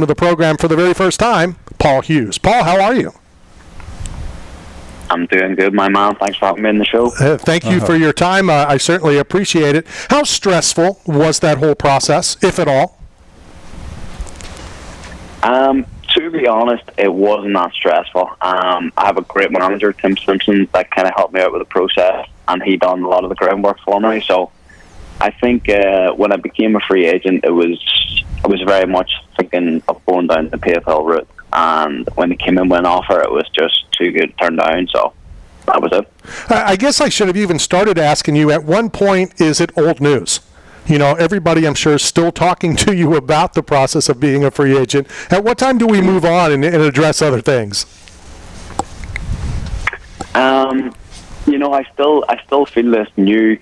to the program for the very first time, Paul Hughes. Paul, how are you? I'm doing good, my man. Thanks for having me in the show. Thank you for your time. I certainly appreciate it. How stressful was that whole process, if at all? To be honest, it wasn't that stressful. I have a great manager, Tim Simpson, that kind of helped me out with the process, and he done a lot of the groundwork for me. So I think when I became a free agent, I was very much thinking of going down the PFL route. And when it came in with an offer, it was just too good to turn down. So that was it. I guess I should have even started asking you, at one point, is it old news? You know, everybody, I'm sure, is still talking to you about the process of being a free agent. At what time do we move on and address other things? You know, I still feel this new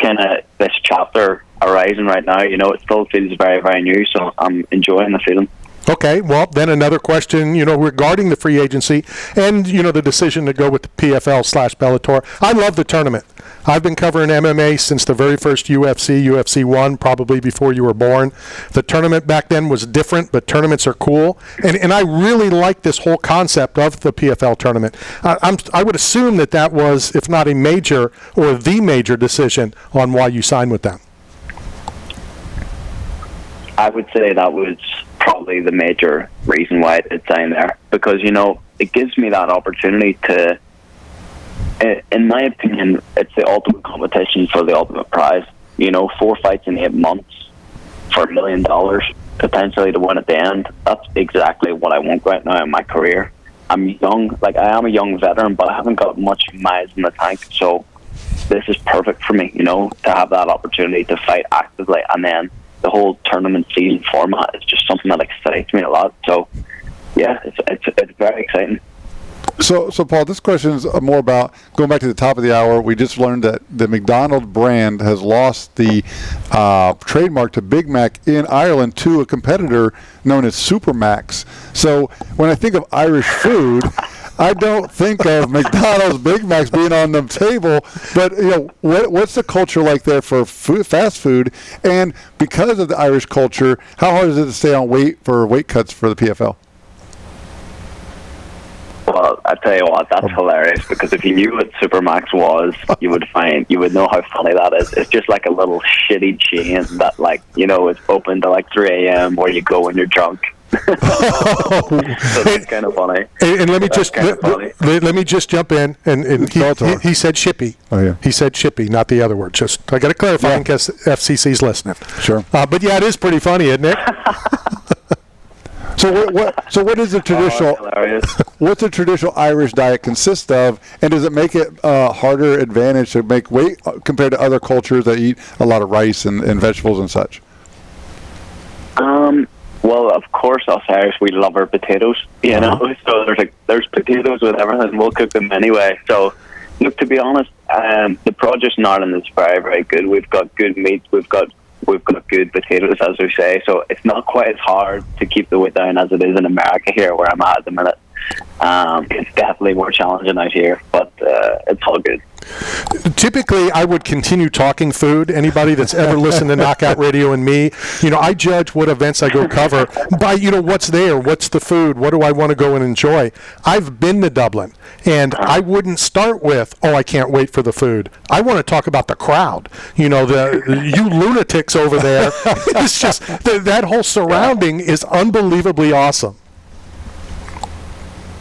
this chapter arising right now. You know, it still feels very, very new, so I'm enjoying the feeling. Okay, well, then another question, regarding the free agency and, the decision to go with the PFL/Bellator. I love the tournament. I've been covering MMA since the very first UFC 1, probably before you were born. The tournament back then was different, but tournaments are cool. And I really like this whole concept of the PFL tournament. I would assume that was, if not a major or the major decision on why you signed with them. I would say that was probably the major reason why I did sign there, because it gives me that opportunity to, in my opinion, it's the ultimate competition for the ultimate prize. 4 fights in 8 months for $1 million potentially to win at the end. That's exactly what I want right now in my career. I'm young, I am a young veteran, but I haven't got much miles in the tank, so this is perfect for me, to have that opportunity to fight actively. And then the whole tournament season format is just something that excites me a lot. So, yeah, it's very exciting. So Paul, this question is more about going back to the top of the hour. We just learned that the McDonald's brand has lost the trademark to Big Mac in Ireland to a competitor known as Supermax. So when I think of Irish food, I don't think of McDonald's Big Macs being on the table, but what's the culture like there for fast food? And because of the Irish culture, how hard is it to stay on weight cuts for the PFL? Well, I tell you what, that's hilarious, because if you knew what Supermax was, you would know how funny that is. It's just like a little shitty chain that is open to 3 a.m. where you go when you're drunk. So that's kind of funny. And let me just jump in. And he said shippy. Oh, yeah. He said shippy, not the other word. Just I got to clarify in case FCC's listening. Sure. But yeah, it is pretty funny, isn't it? So what is the traditional? What's the traditional Irish diet consist of, and does it make it a harder advantage to make weight compared to other cultures that eat a lot of rice and vegetables and such? Well, of course, us Irish, we love our potatoes, So there's potatoes with everything. We'll cook them anyway. So, look, to be honest, the produce in Ireland is very, very good. We've got good meat. We've got good potatoes, as we say. So it's not quite as hard to keep the weight down as it is in America here, where I'm at the minute. It's definitely more challenging out here, but it's all good. Typically, I would continue talking food. Anybody that's ever listened to Knockout Radio and me, I judge what events I go cover by, what's there, what's the food, what do I want to go and enjoy. I've been to Dublin, and I wouldn't start with, I can't wait for the food. I want to talk about the crowd. You lunatics over there. It's just, that whole surrounding is unbelievably awesome.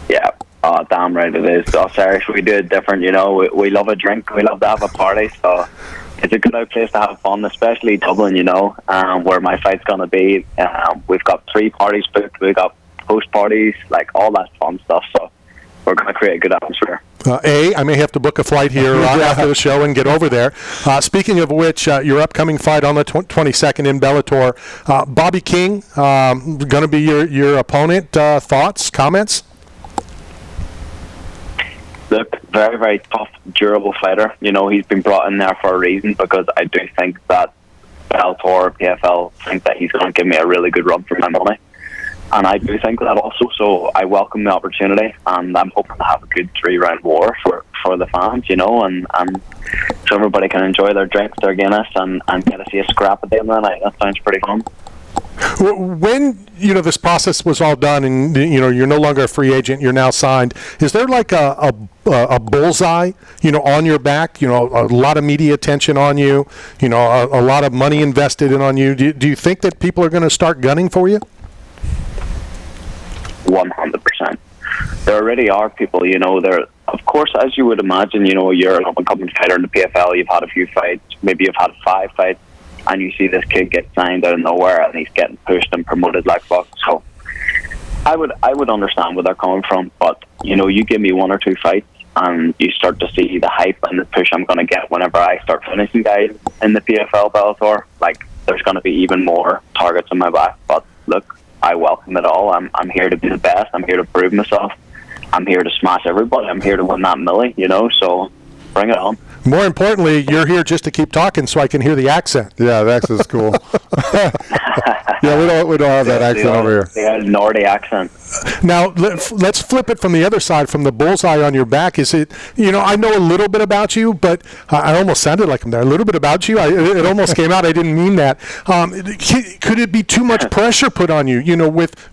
Yeah. Oh, damn right it is. Us Irish, we do it different, We love a drink. We love to have a party. So it's a good place to have fun, especially Dublin, where my fight's going to be. We've got 3 parties booked. We've got post parties, all that fun stuff. So we're going to create a good atmosphere. I may have to book a flight here after the show and get over there. Speaking of which, your upcoming fight on the 22nd in Bellator, Bobby King, going to be your opponent. Thoughts, comments? Look, very, very tough, durable fighter. He's been brought in there for a reason, because I do think that Bellator, PFL, think that he's going to give me a really good run for my money. And I do think that also, so I welcome the opportunity, and I'm hoping to have a good 3-round war for the fans, and so everybody can enjoy their drinks, their Guinness, and get to see a scrap at the end of the night. That sounds pretty fun. When this process was all done, and you're no longer a free agent, you're now signed. Is there like a bullseye, on your back? A lot of media attention on you. A lot of money invested in on you. Do you think that people are going to start gunning for you? 100%. There already are people. There. Of course, as you would imagine, you're an up-and-coming fighter in the PFL. You've had a few fights. Maybe you've had 5 fights. And you see this kid get signed out of nowhere, and he's getting pushed and promoted like fuck. So I would understand where they're coming from, but you give me 1 or 2 fights, and you start to see the hype and the push I'm going to get whenever I start finishing guys in the PFL Bellator. Like, there's going to be even more targets on my back. But look, I welcome it all. I'm here to be the best. I'm here to prove myself. I'm here to smash everybody. I'm here to win that millie. So bring it on. More importantly, you're here just to keep talking so I can hear the accent. Yeah, the accent's cool. Yeah, we don't have that accent over here. The Nordy accent. Now, let's flip it from the other side, from the bullseye on your back. Is it, I know a little bit about you, but I almost sounded like I'm there. A little bit about you. It almost came out. I didn't mean that. Could it be too much pressure put on you?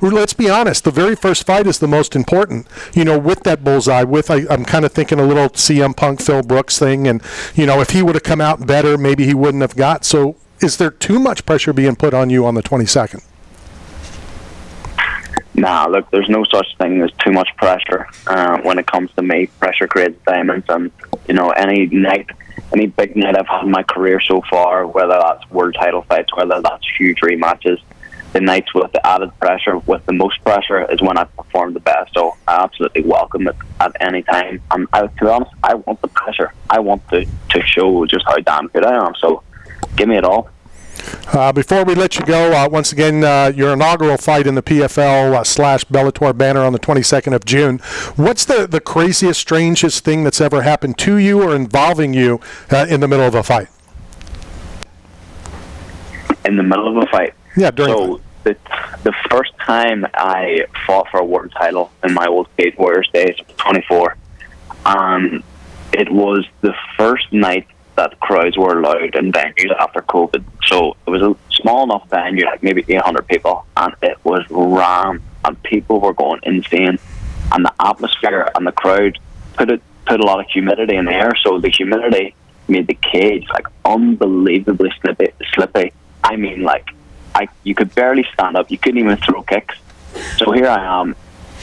Let's be honest, the very first fight is the most important, with that bullseye. I'm kind of thinking a little CM Punk, Phil Brooks thing. And, if he would have come out better, maybe he wouldn't have got. So is there too much pressure being put on you on the 22nd? Nah, look, there's no such thing as too much pressure when it comes to me. Pressure creates diamonds, and any big night I've had in my career so far, whether that's world title fights, whether that's huge rematches, the nights with the added pressure, with the most pressure, is when I perform the best. So I absolutely welcome it at any time. To be honest, I want the pressure. I want to show just how damn good I am. So give me it all. Before we let you go, once again, your inaugural fight in the PFL / Bellator banner on the 22nd of June. What's the craziest, strangest thing that's ever happened to you or involving you in the middle of a fight? In the middle of a fight? Yeah, So the first time I fought for a world title in my old Cage Warriors days, 24, it was the first night that crowds were allowed in venues after COVID. So it was a small enough venue, like maybe 800 people, and it was rammed, and people were going insane. And the atmosphere and the crowd put a lot of humidity in the air, so the humidity made the cage like unbelievably slippy. I mean, you could barely stand up. You couldn't even throw kicks. So here I am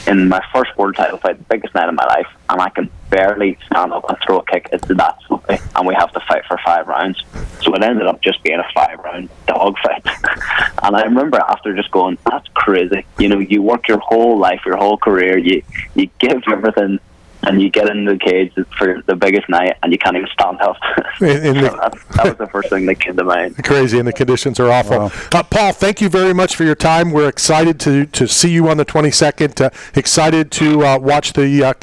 in my first world title fight, the biggest night of my life, and I can barely stand up and throw a kick. It's that slippy, and we have to fight for 5 rounds. So it ended up just being a 5-round dogfight. And I remember after just going, that's crazy. You work your whole life, your whole career, you give everything, and you get into the cage for the biggest night, and you can't even stand up. That was the first thing that came to mind. Crazy, and the conditions are awful. Wow. Paul, thank you very much for your time. We're excited to see you on the 22nd. Excited to watch the